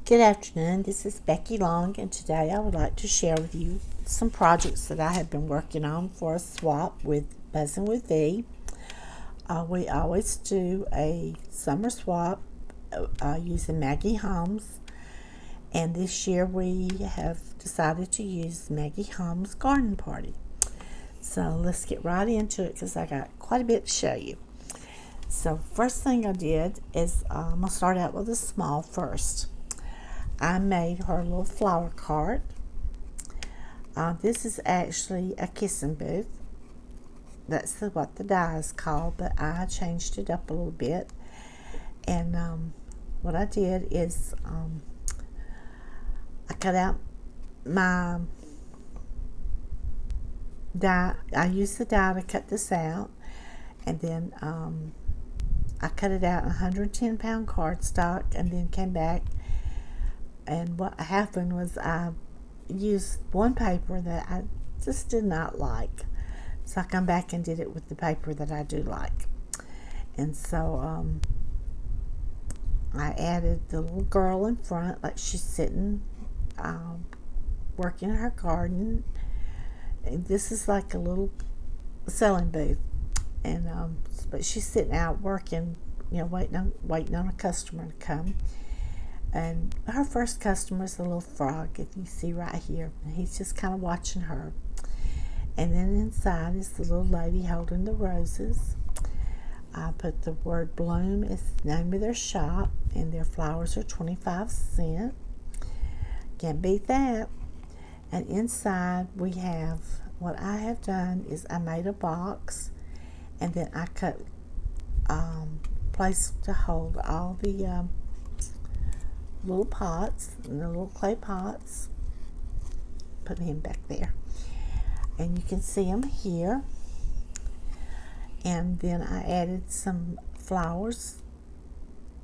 Good afternoon, this is Becky Long, and today I would like to share with you some projects that I have been working on for a swap with BuzzingwithVee. We always do a summer swap using Maggie Holmes, and this year we have decided to use Maggie Holmes' Garden Party. So let's get right into it because I got quite a bit to show you. So first thing I did is I'm going to start out with a small first. I made her a little flower cart. This is actually a kissing booth. That's what the die is called, but I changed it up a little bit. And what I did is I cut out my die. I used the die to cut this out, and then I cut it out in 110-pound cardstock, and then came back. And what happened was I used one paper that I just did not like. So I come back and did it with the paper that I do like. And so I added the little girl in front, like she's sitting working in her garden. And this is like a little selling booth. And but she's sitting out working, waiting on a customer to come. And her first customer is a little frog, if you see right here. He's just kind of watching her. And then inside is the little lady holding the roses. I put the word Bloom as the name of their shop, and their flowers are 25 cents. Can't beat that. And inside we have, what I have done is I made a box, and then I cut place to hold all the little pots, and the little clay pots. Put him back there, and you can see him here. And then I added some flowers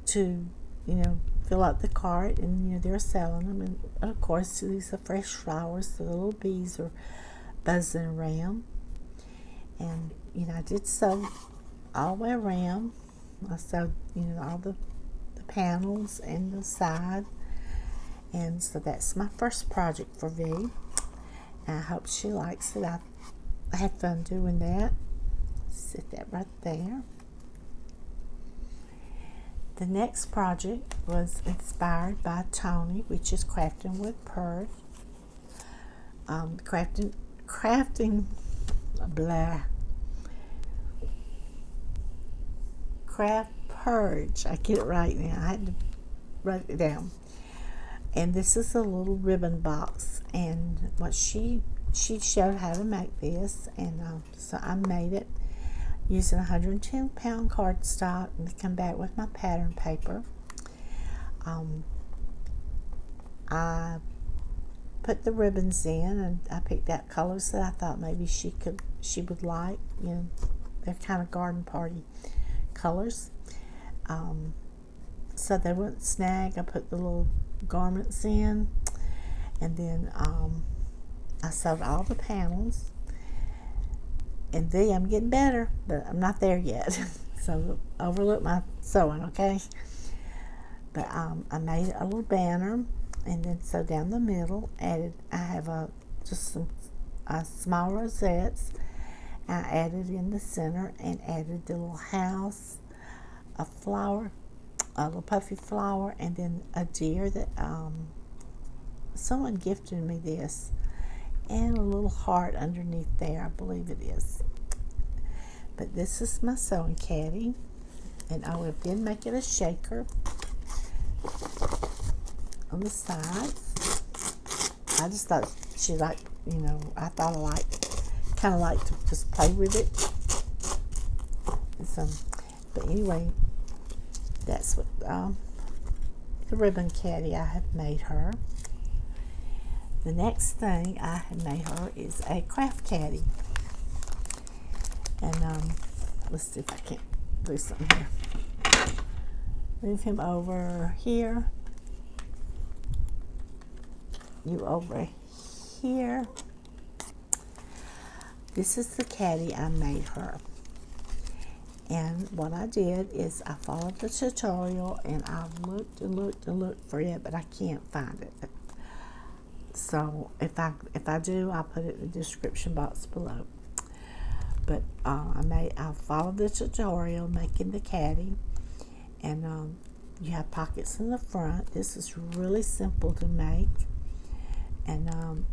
to fill out the cart, and they're selling them. And of course these are fresh flowers, the little bees are buzzing around. And I did sew all the way around. I sewed all the panels and the side. And so that's my first project for V. And I hope she likes it. I had fun doing that. Sit that right there. The next project was inspired by Tony, which is Crafting with Purge. Craftpurge. I get it right now. I had to write it down. And this is a little ribbon box, and what she showed how to make this, and so I made it using 110-pound cardstock and come back with my pattern paper. I put the ribbons in, and I picked out colors that I thought maybe she would like. They're kind of garden party colors, so they wouldn't snag. I put the little garments in, and then I sewed all the panels. And I'm getting better, but I'm not there yet. So overlook my sewing, okay? But I made a little banner, and then so down the middle I have just some small rosettes. I added in the center and added the little house, a flower, a little puffy flower, and then a deer that someone gifted me this, and a little heart underneath there, I believe it is. But this is my sewing caddy, and I did make it a shaker on the sides. I just thought she liked, I thought I kind of like to just play with it. But anyway, that's what the ribbon caddy I have made her. The next thing I have made her is a craft caddy. And let's see if I can't do something here. Move him over here. You over here. This is the caddy I made her. And what I did is I followed the tutorial, and I looked and looked and looked for it, but I can't find it. So if I do, I'll put it in the description box below. But I followed the tutorial making the caddy, and you have pockets in the front. This is really simple to make, and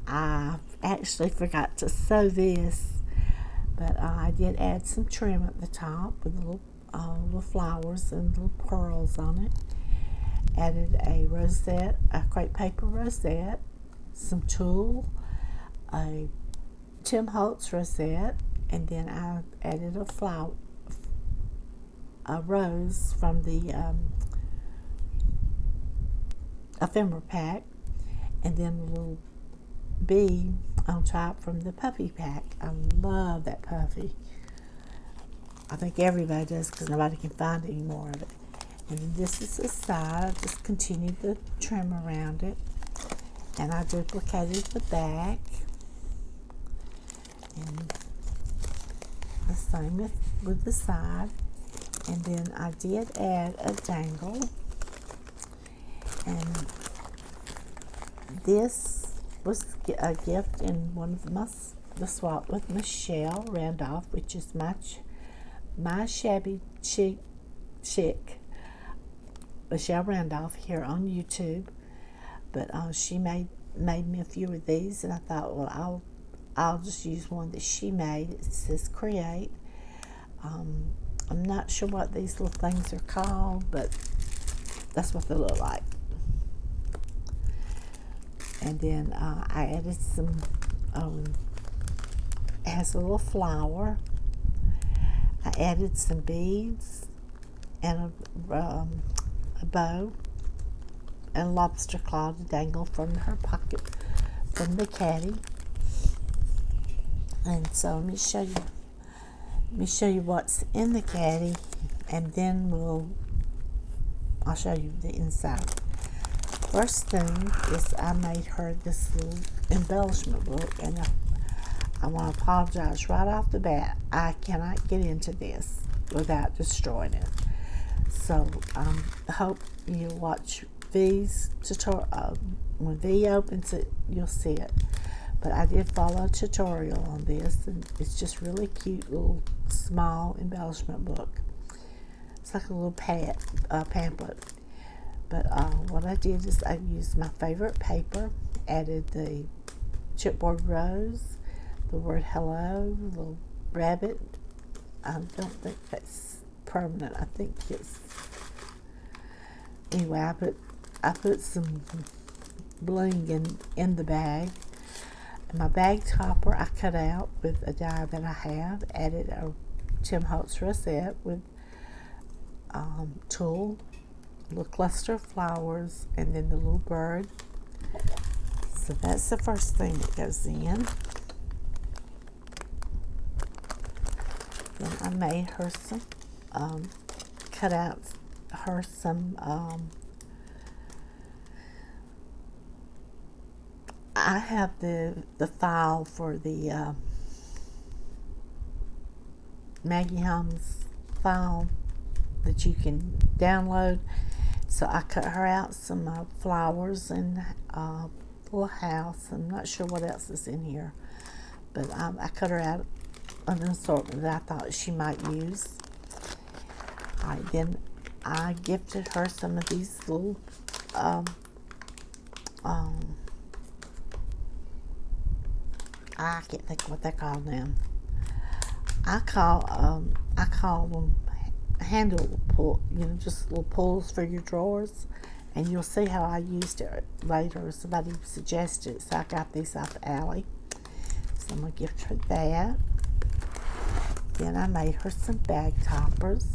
I actually forgot to sew this, but I did add some trim at the top with little flowers and little pearls on it. Added a rosette, a crepe paper rosette, some tulle, a Tim Holtz rosette, and then I added a rose from the ephemera pack, and then a little bee on top from the puffy pack. I love that puffy. I think everybody does because nobody can find any more of it. And this is the side. I just continued the trim around it, and I duplicated the back, and the same with the side. And then I did add a dangle, and this was a gift in one of the swap with Michelle Randolph, which is my shabby chic Michelle Randolph here on YouTube. But she made me a few of these, and I thought, well, I'll just use one that she made. It says create. I'm not sure what these little things are called, but that's what they look like. And then I added some, it has a little flower. I added some beads and a bow and lobster claw to dangle from her pocket from the caddy. And so let me show you what's in the caddy, and then I'll show you the inside. First thing is I made her this little embellishment book, and I want to apologize right off the bat. I cannot get into this without destroying it. So I hope you watch Vee's tutorial. When Vee opens it, you'll see it. But I did follow a tutorial on this, and it's just really cute little small embellishment book. It's like a little pamphlet. But what I did is I used my favorite paper, added the chipboard rose, the word hello, the little rabbit. I don't think that's permanent. I think it's, anyway, I put some bling in the bag. And my bag topper I cut out with a die that I have. Added a Tim Holtz rosette with tulle, a little cluster of flowers, and then the little bird. So that's the first thing that goes in. Then I made her some, cut out her some, I have the file for the Maggie Helms file that you can download. So I cut her out some flowers and a little house. I'm not sure what else is in here, but I cut her out an assortment that I thought she might use. All right, then I gifted her some of these little I can't think of what they're called now. I call them handle pull, just little pulls for your drawers, and you'll see how I used it later. Somebody suggested it, so I got these off Alley. So I'm gonna gift her that. Then I made her some bag toppers.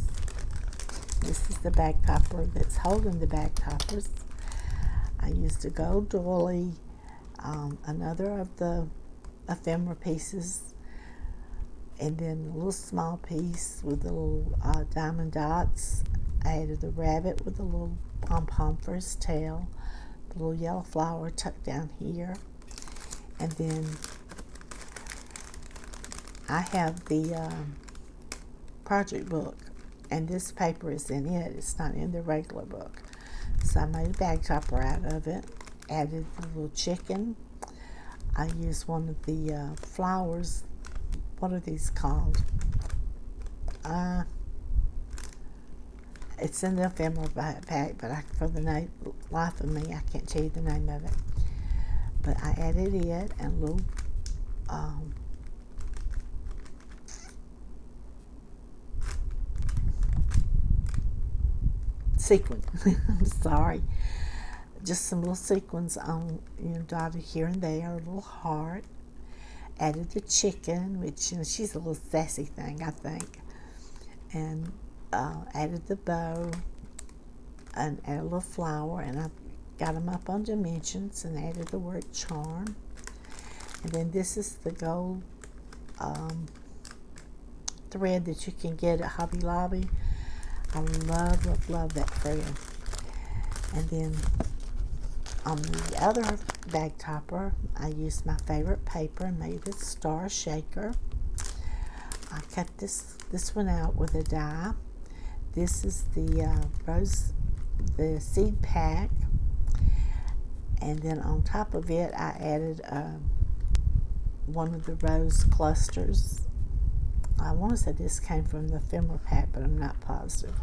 This is the bag topper that's holding the bag toppers. I used a gold doily, another of the ephemera pieces, and then a little small piece with the little diamond dots. I added the rabbit with a little pom-pom for his tail, the little yellow flower tucked down here, and then I have the project book, and this paper is in it. It's not in the regular book. So I made a bag topper out of it, added the little chicken. I used one of the flowers. What are these called? It's in the ephemera pack, but for the life of me, I can't tell you the name of it. But I added it and a little sequin. I'm sorry. Just some little sequins on, dotted here and there, a little heart. Added the chicken, which, she's a little sassy thing, I think. And added the bow and added a little flower, and I got them up on dimensions and added the word charm. And then this is the gold thread that you can get at Hobby Lobby. I love that thread. And then on the other bag topper, I used my favorite paper and made a star shaker. I cut this one out with a die. This is the seed pack, and then on top of it, I added one of the rose clusters. I want to say this came from the ephemera pack, but I'm not positive.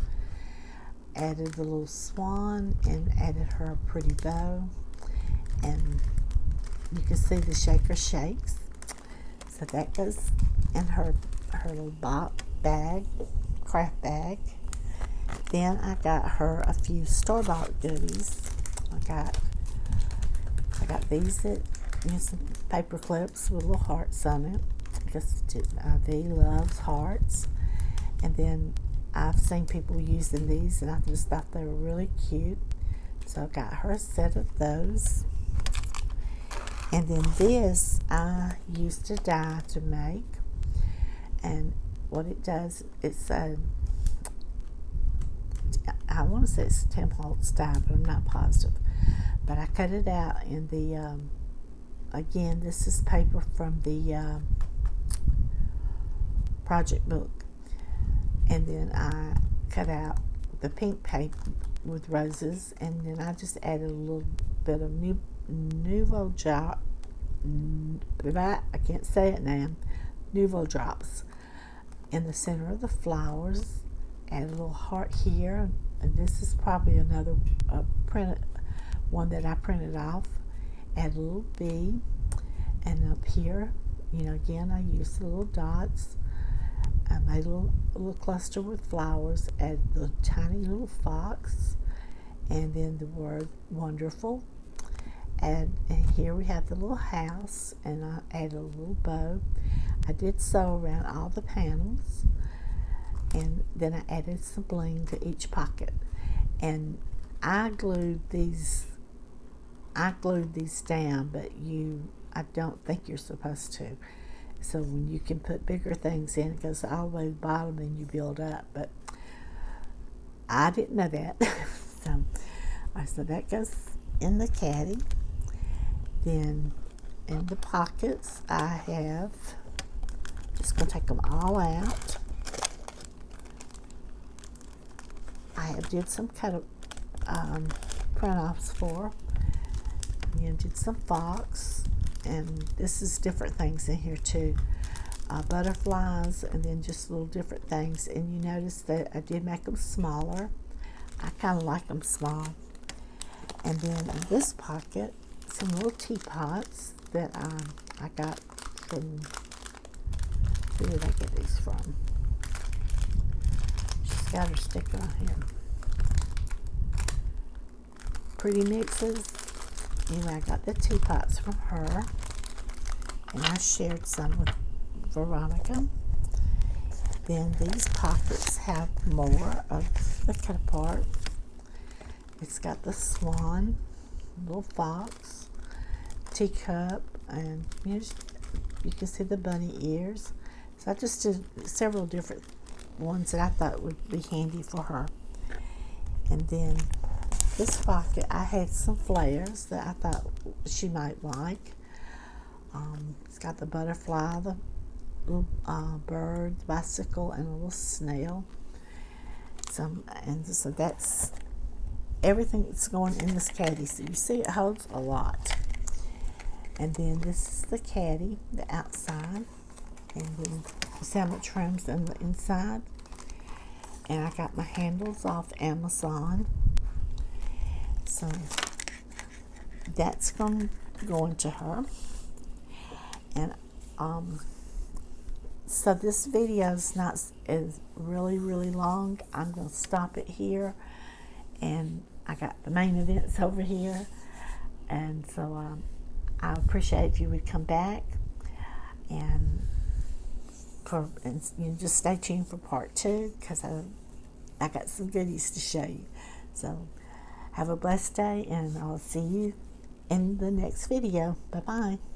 Added the little swan and added her a pretty bow, and you can see the shaker shakes. So that goes in her little bag, craft bag. Then I got her a few store-bought goodies. I got these that, some paper clips with little hearts on it, because V loves hearts. And then I've seen people using these, and I just thought they were really cute. So I got her a set of those. And then this I used a die to make. And what it does, it's I want to say it's a Tim Holtz die, but I'm not positive. But I cut it out in the, again, this is paper from the project book. And then I cut out the pink paper with roses, and then I just added a little bit of Nouveau Drop. I can't say it now. Nouveau Drops in the center of the flowers. Add a little heart here, and this is probably another printed one that I printed off. Add a little bee, and up here, again, I used the little dots. I made a little cluster with flowers. Add the tiny little fox, and then the word wonderful. And here we have the little house, and I added a little bow. I did sew around all the panels, and then I added some bling to each pocket. And I glued these down, but I don't think you're supposed to. So when you can put bigger things in, it goes all the way to the bottom and you build up. But I didn't know that. So that goes in the caddy. Then in the pockets, I have, just going to take them all out. I did some print offs for, did some fox, and this is different things in here too. Butterflies, and then just little different things. And you notice that I did make them smaller. I kind of like them small. And then in this pocket, some little teapots that I got from, who did I get these from? She's got her sticker on here. Pretty Mixes. I got the teapots from her, and I shared some with Veronica. Then these pockets have more of the cut apart. It's got the swan, little fox, teacup, and you can see the bunny ears. So I just did several different ones that I thought would be handy for her. And then this pocket, I had some flares that I thought she might like. It's got the butterfly, the little bird, bicycle, and a little snail. So that's everything that's going in this caddy. So you see it holds a lot. And then this is the caddy, the outside. And then you see how much room's in the inside. And I got my handles off Amazon. So that's going to go into her. And so this video is really long. I'm going to stop it here. And I got the main events over here. And so I appreciate if you would come back and just stay tuned for part 2, because I got some goodies to show you. So have a blessed day, and I'll see you in the next video. Bye bye.